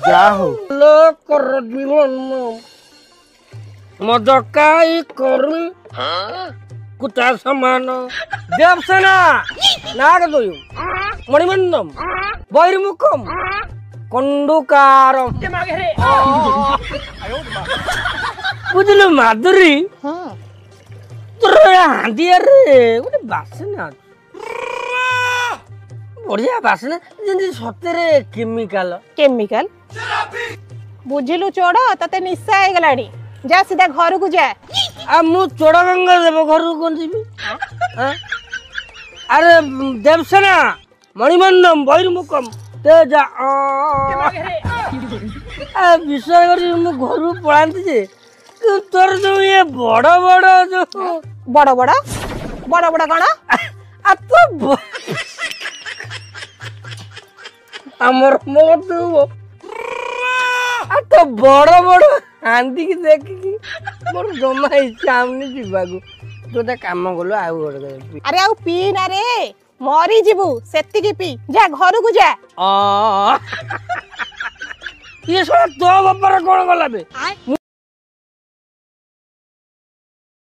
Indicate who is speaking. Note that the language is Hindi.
Speaker 1: जाहो लोग कर जीवन मदकाई करू कुटा समान देवसेना नागदोयु मणिमंदम बैरमुखम कंडुकारम बुझलु माधुरी तोर हांदिया रे गोटे बासना बढ़िया बासना जेंति सतेरे केमिकल
Speaker 2: केमिकल बुझिलु चोड़ तते निशा हो गलानी जा सीधा घर को जा
Speaker 1: आ मु चोड़ गंगा देव घर को कौन जीवी अरे देवसेना मणिमंदम बैरमुखम तेजा आ विषय करी मु घर पळांती जे तोर जो ये बड़ बड़ जो
Speaker 2: बड़ बड़ बड़ बड़ कौन
Speaker 1: आ तो हमर मत आ तो बड़ बड़ हांदी की देखी मोर जमा इच्छा हमनी जीवागु तोटा काम गलो आ गोड़
Speaker 2: अरे आउ पी ना रे मरी जीवु सेति की पी जा घर को जा
Speaker 1: ये साला तो बापर कोन गला बे